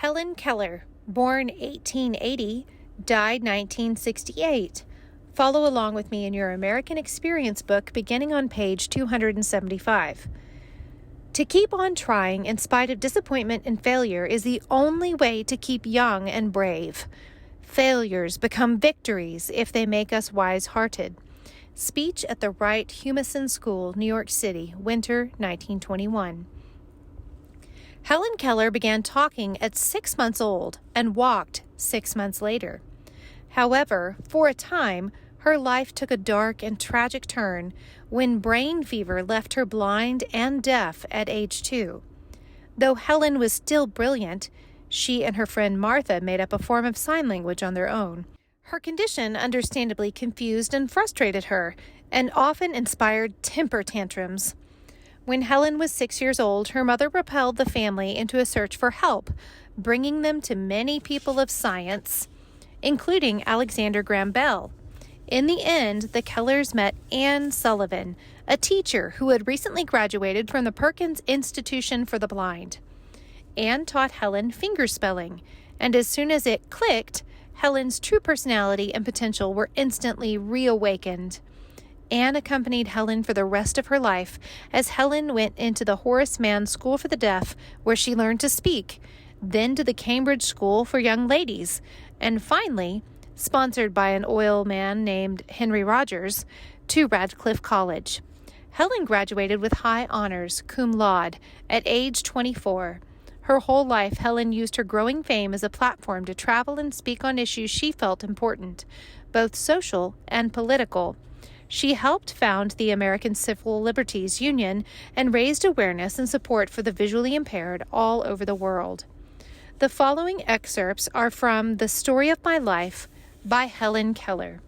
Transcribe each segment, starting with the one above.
Helen Keller, born 1880, died 1968. Follow along with me in your American Experience book beginning on page 275. To keep on trying in spite of disappointment and failure is the only way to keep young and brave. Failures become victories if they make us wise-hearted. Speech at the Wright Humason School, New York City, winter 1921. Helen Keller began talking at 6 months old and walked 6 months later. However, for a time, her life took a dark and tragic turn when brain fever left her blind and deaf at age 2. Though Helen was still brilliant, she and her friend Martha made up a form of sign language on their own. Her condition understandably confused and frustrated her, and often inspired temper tantrums. When Helen was 6 years old, her mother propelled the family into a search for help, bringing them to many people of science, including Alexander Graham Bell. In the end, the Kellers met Anne Sullivan, a teacher who had recently graduated from the Perkins Institution for the Blind. Anne taught Helen fingerspelling, and as soon as it clicked, Helen's true personality and potential were instantly reawakened. Anne accompanied Helen for the rest of her life as Helen went into the Horace Mann School for the Deaf, where she learned to speak, then to the Cambridge School for Young Ladies, and finally, sponsored by an oil man named Henry Rogers, to Radcliffe College. Helen graduated with high honors, cum laude, at age 24. Her whole life, Helen used her growing fame as a platform to travel and speak on issues she felt important, both social and political. She helped found the American Civil Liberties Union and raised awareness and support for the visually impaired all over the world. The following excerpts are from The Story of My Life by Helen Keller.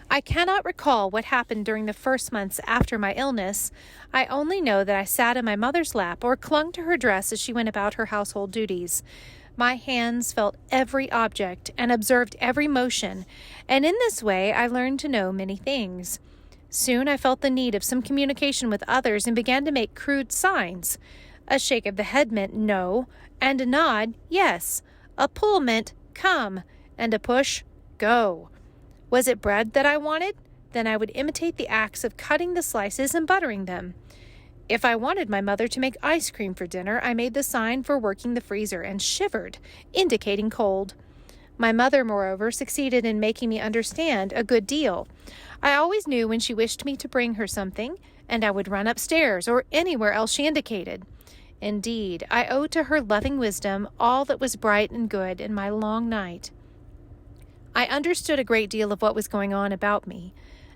I cannot recall what happened during the first months after my illness. I only know that I sat in my mother's lap or clung to her dress as she went about her household duties. My hands felt every object and observed every motion, and in this way I learned to know many things. Soon I felt the need of some communication with others and began to make crude signs. A shake of the head meant no, and a nod, yes. A pull meant come, and a push, go. Was it bread that I wanted? Then I would imitate the acts of cutting the slices and buttering them. If I wanted my mother to make ice cream for dinner, I made the sign for working the freezer and shivered, indicating cold. My mother, moreover, succeeded in making me understand a good deal. I always knew when she wished me to bring her something, and I would run upstairs or anywhere else she indicated. Indeed, I owe to her loving wisdom all that was bright and good in my long night. I understood a great deal of what was going on about me.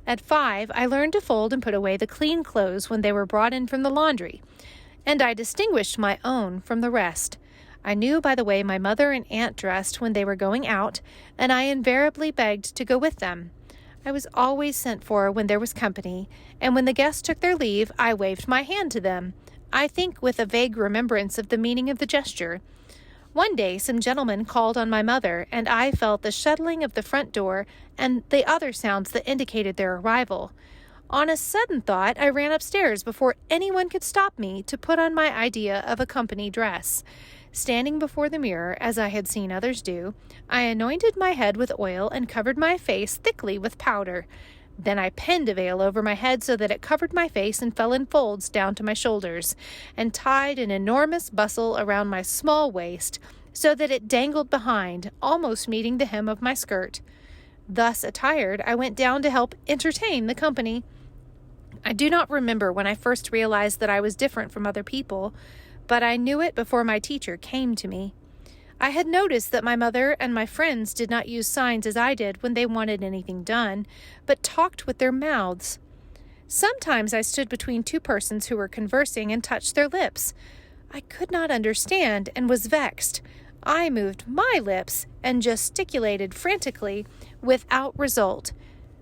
At 5, I learned to fold and put away the clean clothes when they were brought in from the laundry, and I distinguished my own from the rest. I knew by the way my mother and aunt dressed when they were going out, and I invariably begged to go with them. I was always sent for when there was company, and when the guests took their leave, I waved my hand to them, I think with a vague remembrance of the meaning of the gesture. One day, some gentlemen called on my mother, and I felt the shuttling of the front door and the other sounds that indicated their arrival. On a sudden thought, I ran upstairs before anyone could stop me to put on my idea of a company dress. Standing before the mirror, as I had seen others do, I anointed my head with oil and covered my face thickly with powder. Then I pinned a veil over my head so that it covered my face and fell in folds down to my shoulders, and tied an enormous bustle around my small waist so that it dangled behind, almost meeting the hem of my skirt. Thus attired, I went down to help entertain the company. I do not remember when I first realized that I was different from other people, but I knew it before my teacher came to me. I had noticed that my mother and my friends did not use signs as I did when they wanted anything done, but talked with their mouths. Sometimes I stood between two persons who were conversing and touched their lips. I could not understand and was vexed. I moved my lips and gesticulated frantically without result.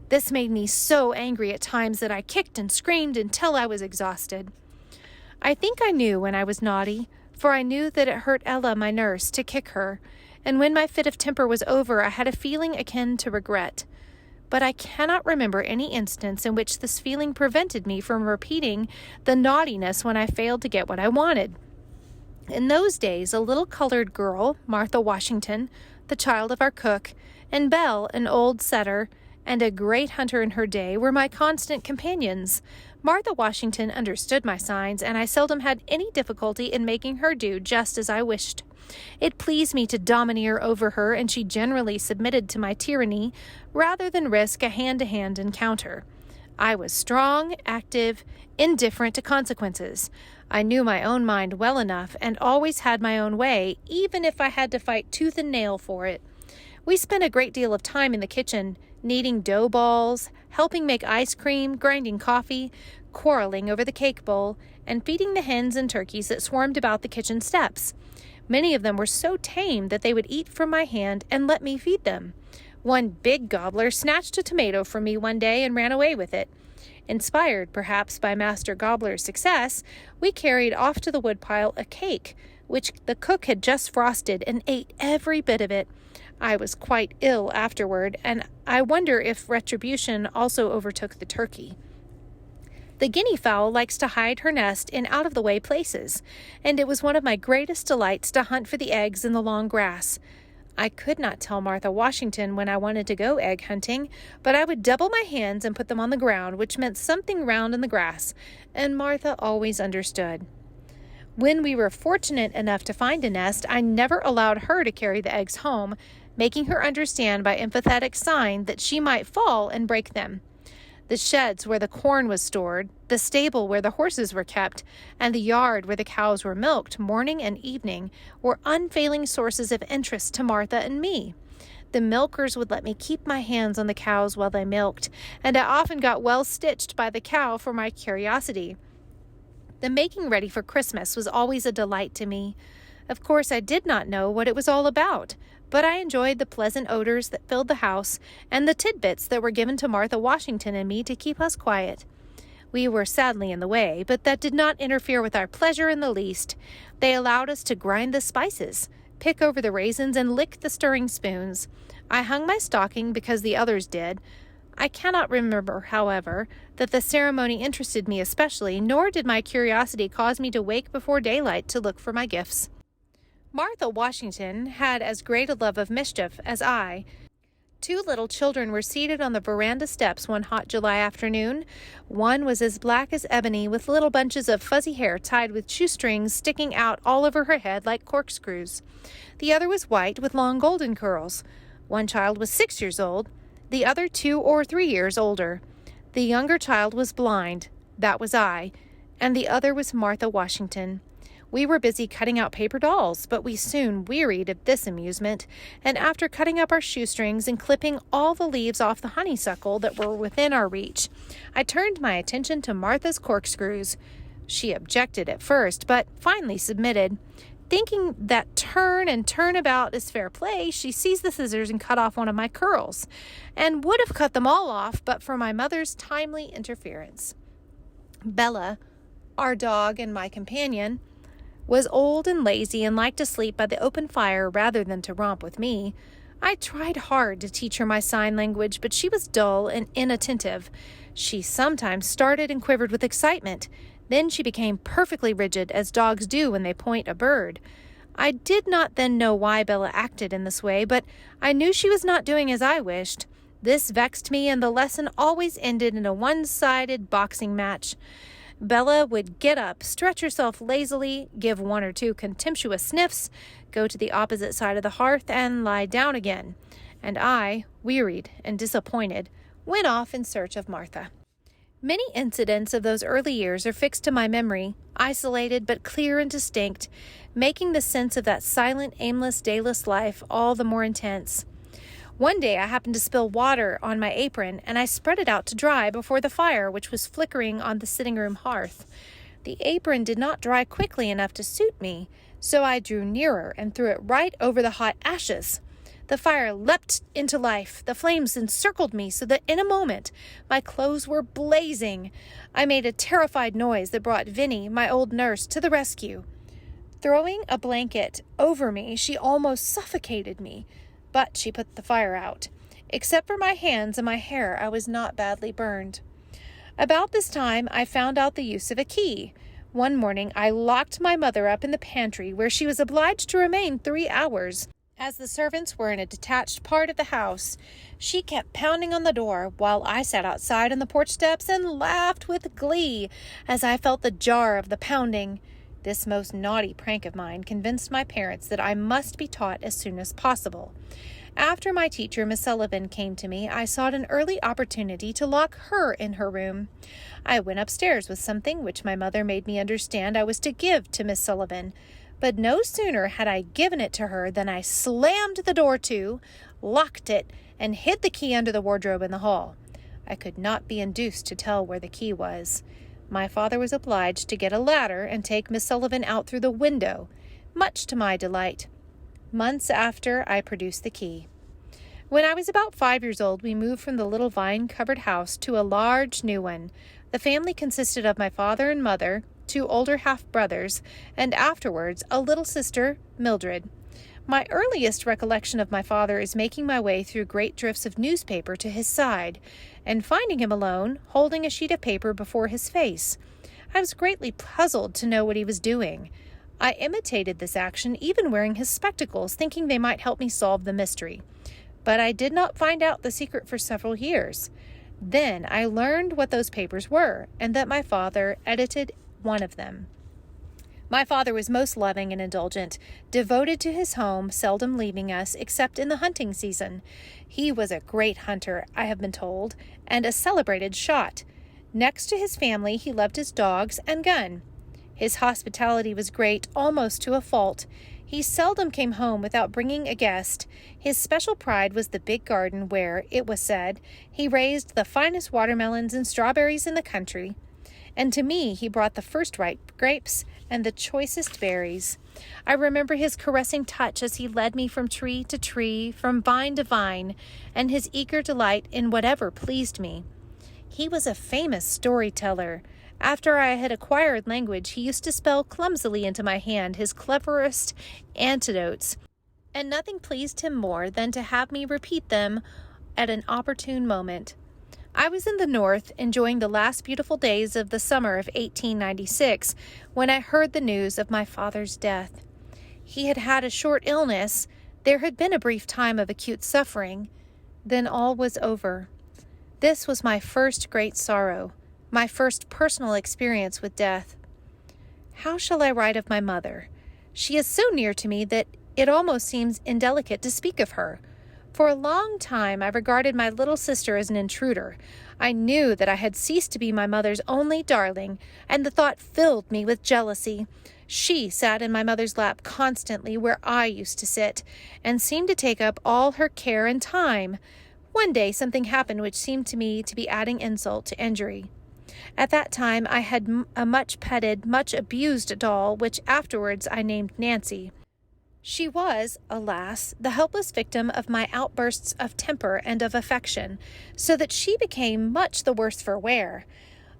This made me so angry at times that I kicked and screamed until I was exhausted. I think I knew when I was naughty, for I knew that it hurt Ella, my nurse, to kick her, and when my fit of temper was over, I had a feeling akin to regret. But I cannot remember any instance in which this feeling prevented me from repeating the naughtiness when I failed to get what I wanted. In those days, a little colored girl, Martha Washington, the child of our cook, and Belle, an old setter, and a great hunter in her day, were my constant companions. Martha Washington understood my signs, and I seldom had any difficulty in making her do just as I wished. It pleased me to domineer over her, and she generally submitted to my tyranny rather than risk a hand-to-hand encounter. I was strong, active, indifferent to consequences. I knew my own mind well enough and always had my own way, even if I had to fight tooth and nail for it. We spent a great deal of time in the kitchen, kneading dough balls, helping make ice cream, grinding coffee, quarreling over the cake bowl, and feeding the hens and turkeys that swarmed about the kitchen steps. Many of them were so tame that they would eat from my hand and let me feed them. One big gobbler snatched a tomato from me one day and ran away with it. Inspired, perhaps, by Master Gobbler's success, we carried off to the woodpile a cake, which the cook had just frosted, and ate every bit of it. I was quite ill afterward, and I wonder if retribution also overtook the turkey. The guinea fowl likes to hide her nest in out-of-the-way places, and it was one of my greatest delights to hunt for the eggs in the long grass. I could not tell Martha Washington when I wanted to go egg hunting, but I would double my hands and put them on the ground, which meant something round in the grass, and Martha always understood. When we were fortunate enough to find a nest, I never allowed her to carry the eggs home, making her understand by emphatic sign that she might fall and break them. The sheds where the corn was stored, the stable where the horses were kept, and the yard where the cows were milked morning and evening were unfailing sources of interest to Martha and me. The milkers would let me keep my hands on the cows while they milked, and I often got well stitched by the cow for my curiosity. The making ready for Christmas was always a delight to me. Of course, I did not know what it was all about, but I enjoyed the pleasant odors that filled the house and the tidbits that were given to Martha Washington and me to keep us quiet. We were sadly in the way, but that did not interfere with our pleasure in the least. They allowed us to grind the spices, pick over the raisins, and lick the stirring spoons. I hung my stocking because the others did. I cannot remember, however, that the ceremony interested me especially, nor did my curiosity cause me to wake before daylight to look for my gifts. Martha Washington had as great a love of mischief as I. Two little children were seated on the veranda steps one hot July afternoon. One was as black as ebony, with little bunches of fuzzy hair tied with shoestrings sticking out all over her head like corkscrews. The other was white, with long golden curls. One child was 6 years old, the other 2 or 3 years older. The younger child was blind, that was I, and the other was Martha Washington. We were busy cutting out paper dolls, but we soon wearied of this amusement, and after cutting up our shoestrings and clipping all the leaves off the honeysuckle that were within our reach, I turned my attention to Martha's corkscrews. She objected at first, but finally submitted. Thinking that turn and turn about is fair play, she seized the scissors and cut off one of my curls, and would have cut them all off but for my mother's timely interference. Bella, our dog and my companion, was old and lazy and liked to sleep by the open fire rather than to romp with me. I tried hard to teach her my sign language, but she was dull and inattentive. She sometimes started and quivered with excitement. Then she became perfectly rigid, as dogs do when they point a bird. I did not then know why Bella acted in this way, but I knew she was not doing as I wished. This vexed me, and the lesson always ended in a one-sided boxing match. Bella would get up, stretch herself lazily, give 1 or 2 contemptuous sniffs, go to the opposite side of the hearth, and lie down again. And I, wearied and disappointed, went off in search of Martha. Many incidents of those early years are fixed to my memory, isolated but clear and distinct, making the sense of that silent, aimless, dayless life all the more intense. One day I happened to spill water on my apron, and I spread it out to dry before the fire, which was flickering on the sitting-room hearth. The apron did not dry quickly enough to suit me, so I drew nearer and threw it right over the hot ashes. The fire leapt into life. The flames encircled me so that in a moment my clothes were blazing. I made a terrified noise that brought Vinnie, my old nurse, to the rescue. Throwing a blanket over me, she almost suffocated me. But she put the fire out. Except for my hands and my hair, I was not badly burned. About this time, I found out the use of a key. One morning, I locked my mother up in the pantry, where she was obliged to remain 3 hours. As the servants were in a detached part of the house, she kept pounding on the door while I sat outside on the porch steps and laughed with glee as I felt the jar of the pounding. This most naughty prank of mine convinced my parents that I must be taught as soon as possible. After my teacher, Miss Sullivan, came to me, I sought an early opportunity to lock her in her room. I went upstairs with something which my mother made me understand I was to give to Miss Sullivan. But no sooner had I given it to her than I slammed the door to, locked it, and hid the key under the wardrobe in the hall. I could not be induced to tell where the key was. My father was obliged to get a ladder and take Miss Sullivan out through the window, much to my delight. Months after, I produced the key. When I was about 5 years old, we moved from the little vine-covered house to a large new one. The family consisted of my father and mother, 2 older half-brothers, and afterwards a little sister, Mildred. My earliest recollection of my father is making my way through great drifts of newspaper to his side, and finding him alone, holding a sheet of paper before his face. I was greatly puzzled to know what he was doing. I imitated this action, even wearing his spectacles, thinking they might help me solve the mystery. But I did not find out the secret for several years. Then I learned what those papers were, and that my father edited one of them. My father was most loving and indulgent, devoted to his home, seldom leaving us except in the hunting season. He was a great hunter, I have been told, and a celebrated shot. Next to his family, he loved his dogs and gun. His hospitality was great, almost to a fault. He seldom came home without bringing a guest. His special pride was the big garden where, it was said, he raised the finest watermelons and strawberries in the country. And to me he brought the first ripe grapes and the choicest berries. I remember his caressing touch as he led me from tree to tree, from vine to vine, and his eager delight in whatever pleased me. He was a famous storyteller. After I had acquired language, he used to spell clumsily into my hand his cleverest anecdotes, and nothing pleased him more than to have me repeat them at an opportune moment. I was in the North, enjoying the last beautiful days of the summer of 1896, when I heard the news of my father's death. He had had a short illness. There had been a brief time of acute suffering. Then all was over. This was my first great sorrow, my first personal experience with death. How shall I write of my mother? She is so near to me that it almost seems indelicate to speak of her. For a long time I regarded my little sister as an intruder. I knew that I had ceased to be my mother's only darling, and the thought filled me with jealousy. She sat in my mother's lap constantly where I used to sit, and seemed to take up all her care and time. One day something happened which seemed to me to be adding insult to injury. At that time I had a much petted, much abused doll, which afterwards I named Nancy. She was, alas, the helpless victim of my outbursts of temper and of affection, so that she became much the worse for wear.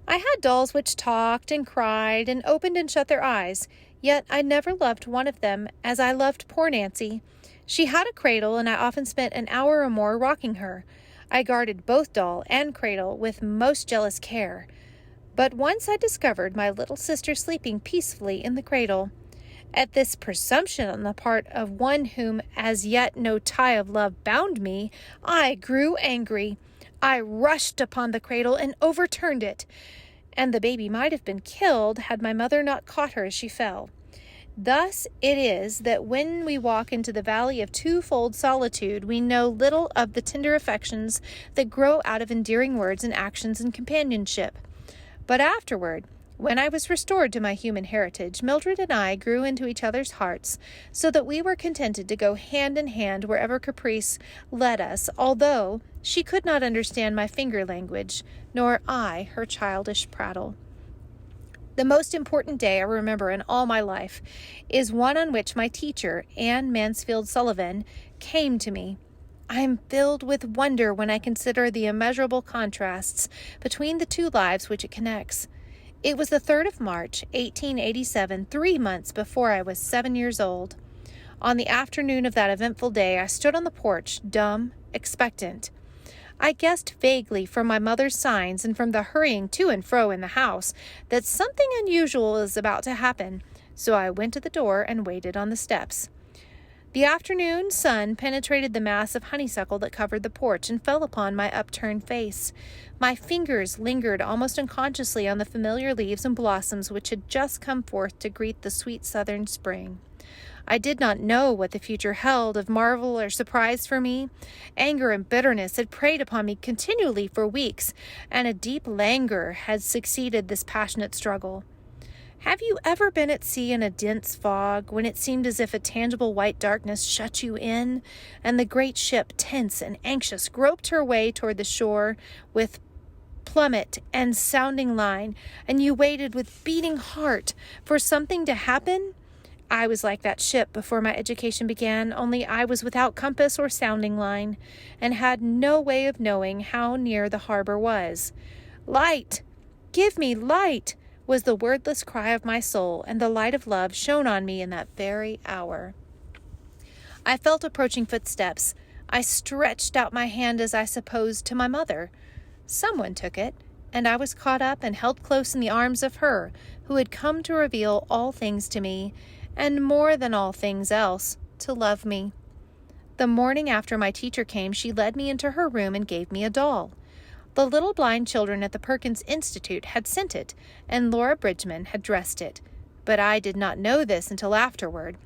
I had dolls which talked and cried and opened and shut their eyes, yet I never loved one of them as I loved poor Nancy. She had a cradle, and I often spent an hour or more rocking her. I guarded both doll and cradle with most jealous care. But once I discovered my little sister sleeping peacefully in the cradle. At this presumption on the part of one whom as yet no tie of love bound me, I grew angry. I rushed upon the cradle and overturned it, and the baby might have been killed had my mother not caught her as she fell. Thus it is that when we walk into the valley of twofold solitude, we know little of the tender affections that grow out of endearing words and actions and companionship. But afterward, when I was restored to my human heritage, Mildred and I grew into each other's hearts, so that we were contented to go hand in hand wherever caprice led us, although she could not understand my finger language, nor I her childish prattle. The most important day I remember in all my life is one on which my teacher, Anne Mansfield Sullivan, came to me. I am filled with wonder when I consider the immeasurable contrasts between the two lives which it connects. It was the 3rd of March, 1887, 3 months before I was 7 years old. On the afternoon of that eventful day, I stood on the porch, dumb, expectant. I guessed vaguely from my mother's signs and from the hurrying to and fro in the house that something unusual was about to happen, so I went to the door and waited on the steps. The afternoon sun penetrated the mass of honeysuckle that covered the porch and fell upon my upturned face. My fingers lingered almost unconsciously on the familiar leaves and blossoms which had just come forth to greet the sweet southern spring. I did not know what the future held of marvel or surprise for me. Anger and bitterness had preyed upon me continually for weeks, and a deep languor had succeeded this passionate struggle. Have you ever been at sea in a dense fog when it seemed as if a tangible white darkness shut you in, and the great ship, tense and anxious, groped her way toward the shore with plummet and sounding line, and you waited with beating heart for something to happen? I was like that ship before my education began, only I was without compass or sounding line, and had no way of knowing how near the harbor was. "Light! Give me light!" was the wordless cry of my soul, and the light of love shone on me in that very hour. I felt approaching footsteps. I stretched out my hand, as I supposed, to my mother. Someone took it, and I was caught up and held close in the arms of her who had come to reveal all things to me, and more than all things else, to love me. The morning after my teacher came, she led me into her room and gave me a doll. The little blind children at the Perkins Institute had sent it, and Laura Bridgman had dressed it. But I did not know this until afterward.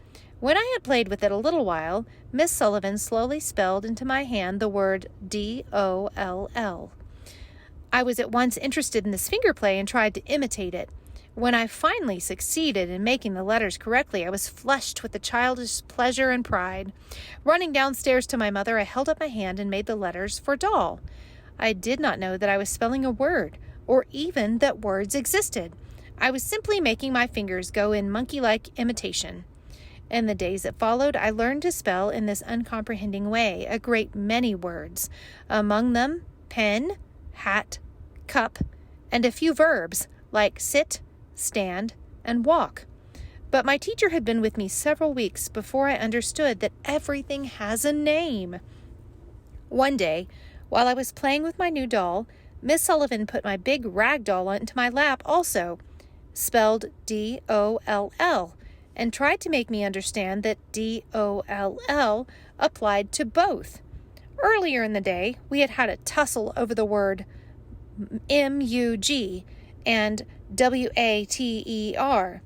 When I had played with it a little while, Miss Sullivan slowly spelled into my hand the word D-O-L-L. I was at once interested in this finger play and tried to imitate it. When I finally succeeded in making the letters correctly, I was flushed with the childish pleasure and pride. Running downstairs to my mother, I held up my hand and made the letters for doll. I did not know that I was spelling a word, or even that words existed. I was simply making my fingers go in monkey-like imitation. In the days that followed, I learned to spell in this uncomprehending way a great many words, among them pen, hat, cup, and a few verbs like sit, stand, and walk. But my teacher had been with me several weeks before I understood that everything has a name. One day, while I was playing with my new doll, Miss Sullivan put my big rag doll into my lap also, spelled D-O-L-L, and tried to make me understand that D-O-L-L applied to both. Earlier in the day, we had had a tussle over the word M-U-G and W-A-T-E-R.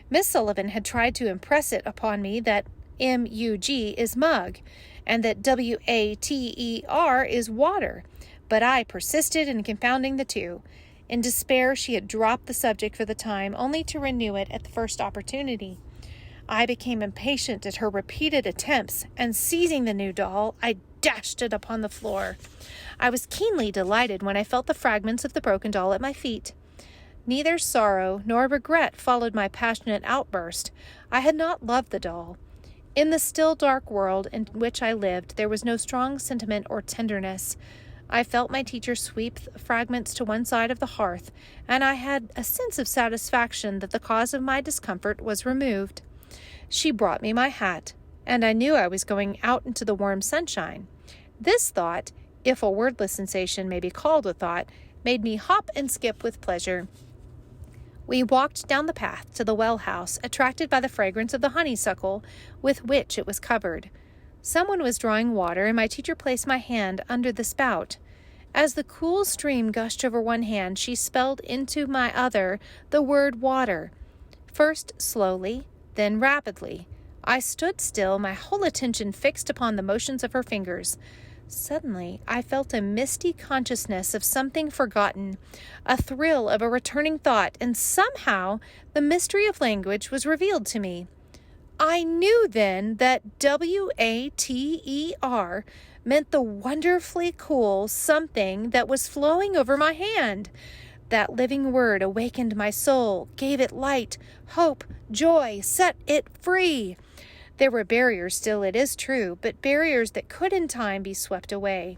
Miss Sullivan had tried to impress it upon me that M-U-G is mug, and that W-A-T-E-R is water, but I persisted in confounding the two. In despair, she had dropped the subject for the time, only to renew it at the first opportunity. I became impatient at her repeated attempts, and seizing the new doll, I dashed it upon the floor. I was keenly delighted when I felt the fragments of the broken doll at my feet. Neither sorrow nor regret followed my passionate outburst. I had not loved the doll. In the still dark world in which I lived, there was no strong sentiment or tenderness. I felt my teacher sweep the fragments to one side of the hearth, and I had a sense of satisfaction that the cause of my discomfort was removed. She brought me my hat, and I knew I was going out into the warm sunshine. This thought, if a wordless sensation may be called a thought, made me hop and skip with pleasure. We walked down the path to the well house, attracted by the fragrance of the honeysuckle with which it was covered. Someone was drawing water, and my teacher placed my hand under the spout. As the cool stream gushed over one hand, she spelled into my other the word water, first slowly, then rapidly. I stood still, my whole attention fixed upon the motions of her fingers. Suddenly, I felt a misty consciousness of something forgotten, a thrill of a returning thought, and somehow the mystery of language was revealed to me. I knew then that W-A-T-E-R meant the wonderfully cool something that was flowing over my hand. That living word awakened my soul, gave it light, hope, joy, set it free. There were barriers still, it is true, but barriers that could in time be swept away.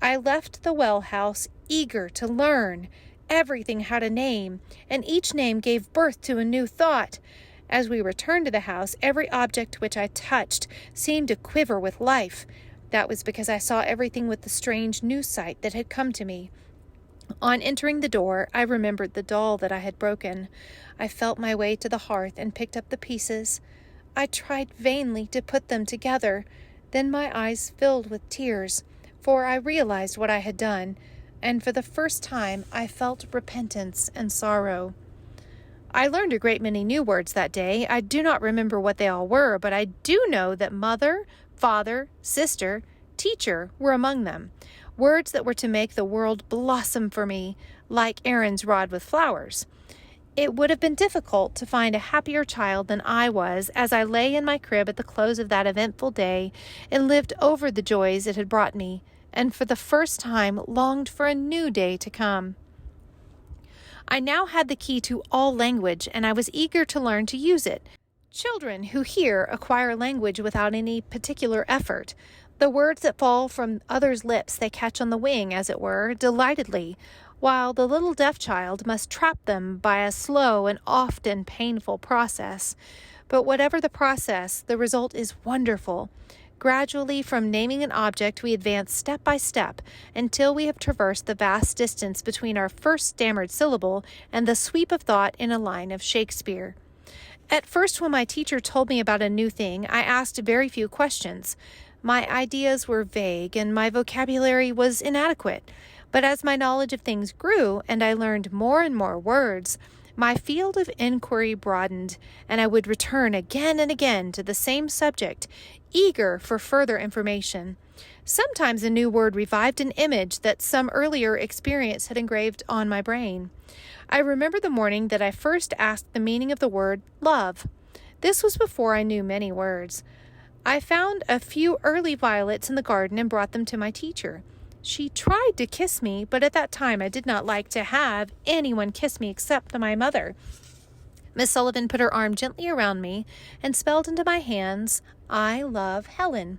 I left the well house eager to learn. Everything had a name, and each name gave birth to a new thought. As we returned to the house, every object which I touched seemed to quiver with life. That was because I saw everything with the strange new sight that had come to me. On entering the door, I remembered the doll that I had broken. I felt my way to the hearth and picked up the pieces. I tried vainly to put them together. Then my eyes filled with tears, for I realized what I had done, and for the first time I felt repentance and sorrow. I learned a great many new words that day. I do not remember what they all were, but I do know that mother, father, sister, teacher were among them. Words that were to make the world blossom for me, like Aaron's rod with flowers. It would have been difficult to find a happier child than I was as I lay in my crib at the close of that eventful day and lived over the joys it had brought me, and for the first time longed for a new day to come. I now had the key to all language, and I was eager to learn to use it. Children who hear acquire language without any particular effort. The words that fall from others' lips they catch on the wing, as it were, delightedly, while the little deaf child must trap them by a slow and often painful process. But whatever the process, the result is wonderful. Gradually, from naming an object, we advance step by step until we have traversed the vast distance between our first stammered syllable and the sweep of thought in a line of Shakespeare. At first, when my teacher told me about a new thing, I asked very few questions. My ideas were vague and my vocabulary was inadequate. But as my knowledge of things grew and I learned more and more words, my field of inquiry broadened, and I would return again and again to the same subject, eager for further information. Sometimes a new word revived an image that some earlier experience had engraved on my brain. I remember the morning that I first asked the meaning of the word love. This was before I knew many words. I found a few early violets in the garden and brought them to my teacher. She tried to kiss me, but at that time I did not like to have anyone kiss me except my mother. Miss Sullivan put her arm gently around me and spelled into my hands, "I love Helen."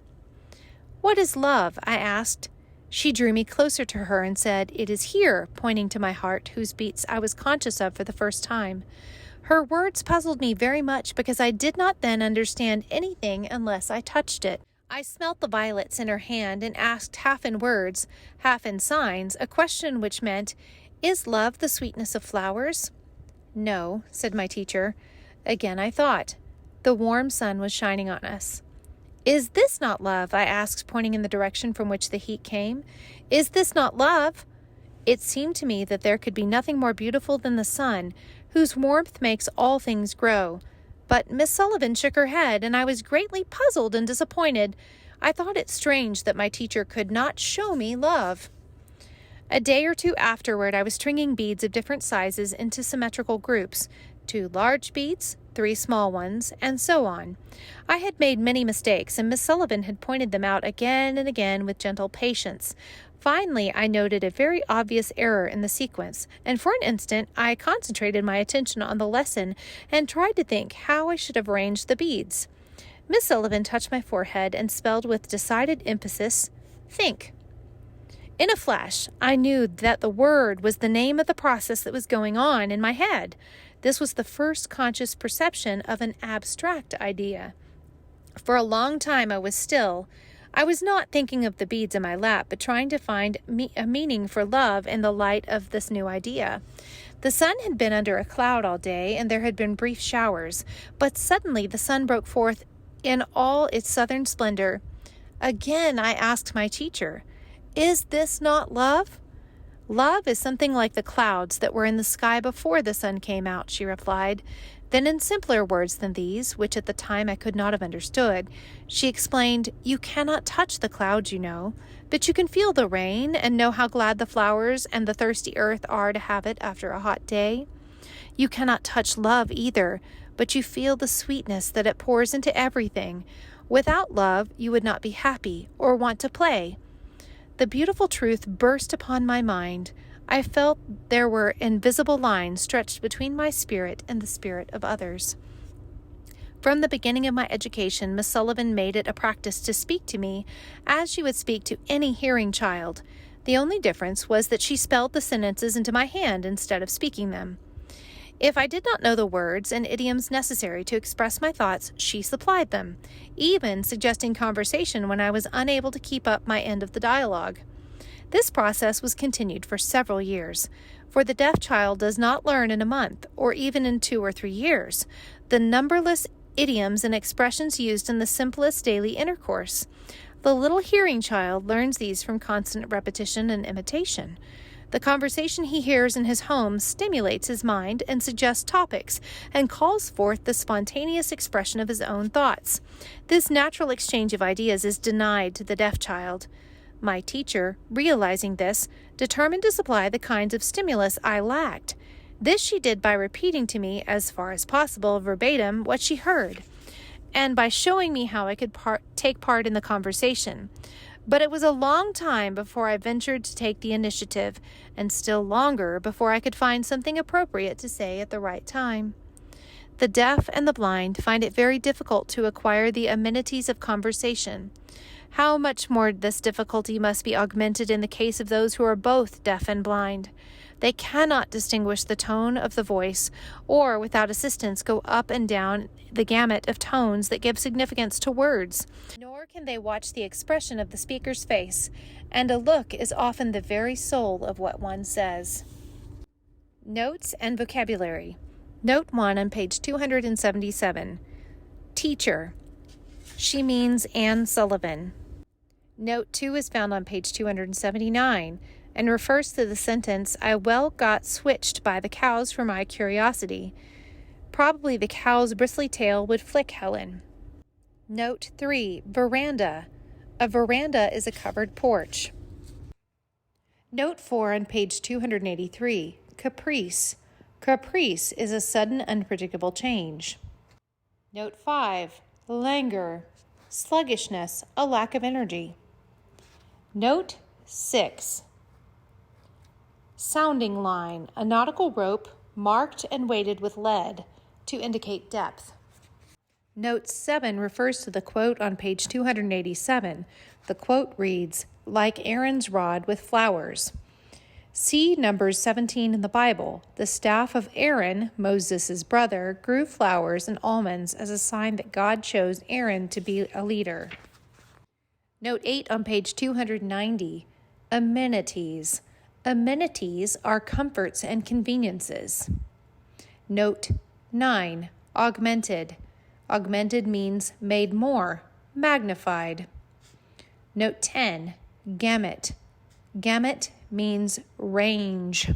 "What is love?" I asked. She drew me closer to her and said, "It is here," pointing to my heart, whose beats I was conscious of for the first time. Her words puzzled me very much because I did not then understand anything unless I touched it. I smelt the violets in her hand and asked half in words, half in signs, a question which meant, "Is love the sweetness of flowers?" "No," said my teacher. Again I thought. The warm sun was shining on us. "Is this not love?" I asked, pointing in the direction from which the heat came. "Is this not love?" It seemed to me that there could be nothing more beautiful than the sun, whose warmth makes all things grow. But Miss Sullivan shook her head, and I was greatly puzzled and disappointed. I thought it strange that my teacher could not show me love. A day or two afterward, I was stringing beads of different sizes into symmetrical groups, 2 large beads, 3 small ones, and so on. I had made many mistakes, and Miss Sullivan had pointed them out again and again with gentle patience. Finally, I noted a very obvious error in the sequence, and for an instant I concentrated my attention on the lesson and tried to think how I should have arranged the beads. Miss Sullivan touched my forehead and spelled with decided emphasis, "Think." In a flash, I knew that the word was the name of the process that was going on in my head. This was the first conscious perception of an abstract idea. For a long time I was still. I was not thinking of the beads in my lap, but trying to find a meaning for love in the light of this new idea. The sun had been under a cloud all day, and there had been brief showers, but suddenly the sun broke forth in all its southern splendor. Again I asked my teacher, "Is this not love?" "Love is something like the clouds that were in the sky before the sun came out," she replied. Then in simpler words than these, which at the time I could not have understood, she explained, "You cannot touch the clouds, you know, but you can feel the rain and know how glad the flowers and the thirsty earth are to have it after a hot day. You cannot touch love either, but you feel the sweetness that it pours into everything. Without love, you would not be happy or want to play." The beautiful truth burst upon my mind. I felt there were invisible lines stretched between my spirit and the spirit of others. From the beginning of my education, Miss Sullivan made it a practice to speak to me as she would speak to any hearing child. The only difference was that she spelled the sentences into my hand instead of speaking them. If I did not know the words and idioms necessary to express my thoughts, she supplied them, even suggesting conversation when I was unable to keep up my end of the dialogue. This process was continued for several years, for the deaf child does not learn in a month or even in 2 or 3 years the numberless idioms and expressions used in the simplest daily intercourse. The little hearing child learns these from constant repetition and imitation. The conversation he hears in his home stimulates his mind and suggests topics and calls forth the spontaneous expression of his own thoughts. This natural exchange of ideas is denied to the deaf child. My teacher, realizing this, determined to supply the kinds of stimulus I lacked. This she did by repeating to me, as far as possible, verbatim, what she heard, and by showing me how I could take part in the conversation. But it was a long time before I ventured to take the initiative, and still longer before I could find something appropriate to say at the right time. The deaf and the blind find it very difficult to acquire the amenities of conversation. How much more this difficulty must be augmented in the case of those who are both deaf and blind. They cannot distinguish the tone of the voice, or without assistance go up and down the gamut of tones that give significance to words. Nor can they watch the expression of the speaker's face, and a look is often the very soul of what one says. Notes and vocabulary. Note 1 on page 277. Teacher. She means Anne Sullivan. Note 2 is found on page 279 and refers to the sentence, I well got switched by the cows for my curiosity. Probably the cow's bristly tail would flick Helen. Note 3, veranda. A veranda is a covered porch. Note 4 on page 283, caprice. Caprice is a sudden, unpredictable change. Note 5, languor. Sluggishness, a lack of energy. Note 6, sounding line, a nautical rope marked and weighted with lead to indicate depth. Note 7 refers to the quote on page 287. The quote reads, like Aaron's rod with flowers. See Numbers 17 in the Bible. The staff of Aaron, Moses' brother, grew flowers and almonds as a sign that God chose Aaron to be a leader. Note 8 on page 290, amenities. Amenities are comforts and conveniences. Note 9, augmented. Augmented means made more, magnified. Note 10, gamut. Gamut means range.